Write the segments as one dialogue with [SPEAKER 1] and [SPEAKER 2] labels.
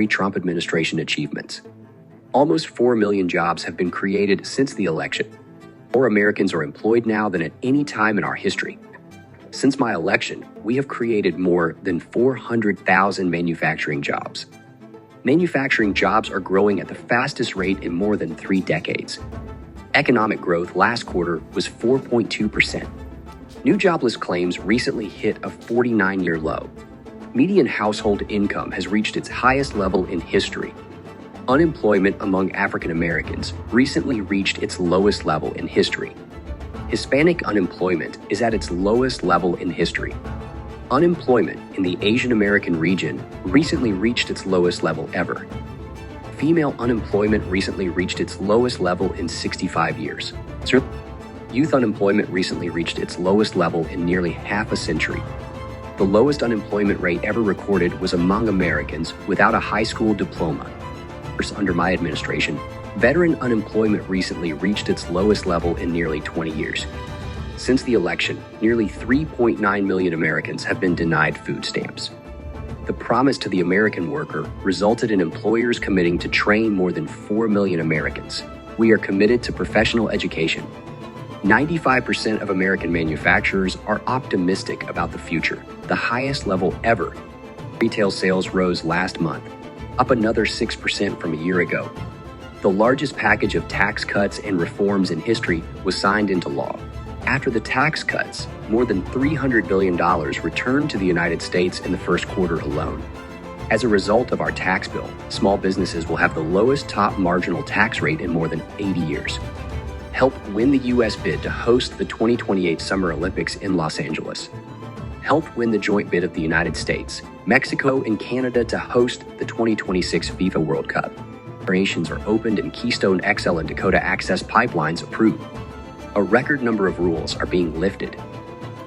[SPEAKER 1] Trump administration achievements. Almost 4 million jobs have been created since the election. More Americans are employed now than at any time in our history. Since my election, we have created more than 400,000 manufacturing jobs. Manufacturing jobs are growing at the fastest rate in more than 3 decades. Economic growth last quarter was 4.2%. New jobless claims recently hit a 49-year low. Median household income has reached its highest level in history. Unemployment among African Americans recently reached its lowest level in history. Hispanic unemployment is at its lowest level in history. Unemployment in the Asian American region recently reached its lowest level ever. Female unemployment recently reached its lowest level in 65 years. Youth unemployment recently reached its lowest level in nearly half a century. The lowest unemployment rate ever recorded was among Americans without a high school diploma. Under my administration, veteran unemployment recently reached its lowest level in nearly 20 years. Since the election, nearly 3.9 million Americans have been denied food stamps. The promise to the American worker resulted in employers committing to train more than 4 million Americans. We are committed to professional education. 95% of American manufacturers are optimistic about the future, the highest level ever. Retail sales rose last month, up another 6% from a year ago. The largest package of tax cuts and reforms in history was signed into law. After the tax cuts, more than $300 billion returned to the United States in the first quarter alone. As a result of our tax bill, small businesses will have the lowest top marginal tax rate in more than 80 years. Help win the U.S. bid to host the 2028 Summer Olympics in Los Angeles. Help win the joint bid of the United States, Mexico, and Canada to host the 2026 FIFA World Cup. Operations are opened and Keystone XL and Dakota Access pipelines approved. A record number of rules are being lifted.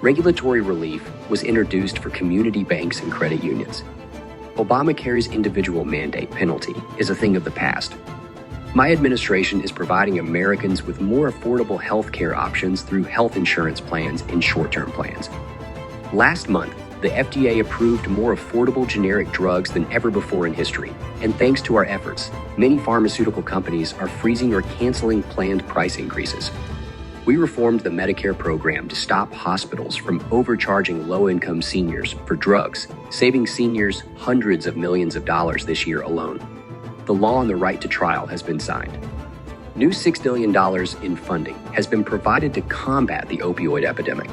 [SPEAKER 1] Regulatory relief was introduced for community banks and credit unions. Obamacare's individual mandate penalty is a thing of the past. My administration is providing Americans with more affordable health care options through health insurance plans and short-term plans. Last month, the FDA approved more affordable generic drugs than ever before in history, and thanks to our efforts, many pharmaceutical companies are freezing or canceling planned price increases. We reformed the Medicare program to stop hospitals from overcharging low-income seniors for drugs, saving seniors hundreds of millions of dollars this year alone. The law on the right to trial has been signed. New $6 billion in funding has been provided to combat the opioid epidemic.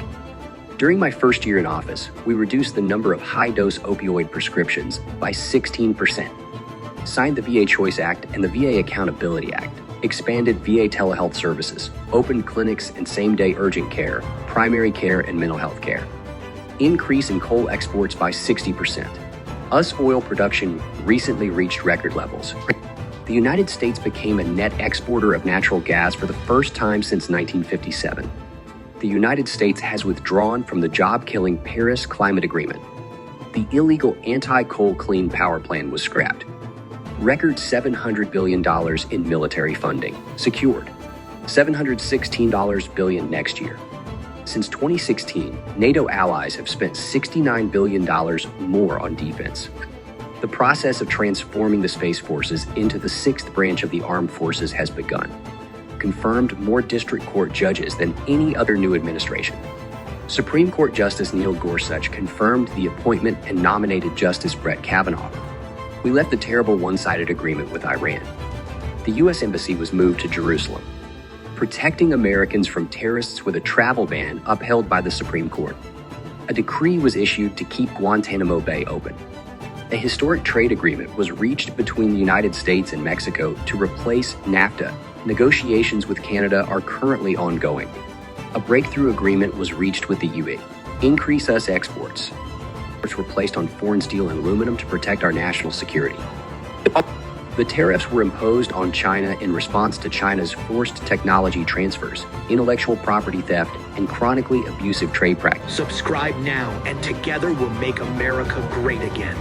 [SPEAKER 1] During my first year in office, we reduced the number of high-dose opioid prescriptions by 16%, signed the VA Choice Act and the VA Accountability Act, expanded VA telehealth services, opened clinics and same-day urgent care, primary care, and mental health care. Increase in coal exports by 60%. US oil production recently reached record levels. The United States became a net exporter of natural gas for the first time since 1957. The United States has withdrawn from the job-killing Paris Climate Agreement. The illegal anti-coal clean power plan was scrapped. Record $700 billion in military funding secured. $716 billion next year. Since 2016, NATO allies have spent $69 billion more on defense. The process of transforming the Space Forces into the 6th branch of the armed forces has begun. Confirmed more district court judges than any other new administration. Supreme Court Justice Neil Gorsuch confirmed the appointment and nominated Justice Brett Kavanaugh. We left the terrible one-sided agreement with Iran. The U.S. Embassy was moved to Jerusalem. Protecting Americans from terrorists with a travel ban upheld by the Supreme Court. A decree was issued to keep Guantanamo Bay open. A historic trade agreement was reached between the United States and Mexico to replace NAFTA. Negotiations with Canada are currently ongoing. A breakthrough agreement was reached with the UAE. Increase US exports. Were placed on foreign steel and aluminum to protect our national security. The tariffs were imposed on China in response to China's forced technology transfers, intellectual property theft, and chronically abusive trade practices.
[SPEAKER 2] Subscribe now, and together we'll make America great again.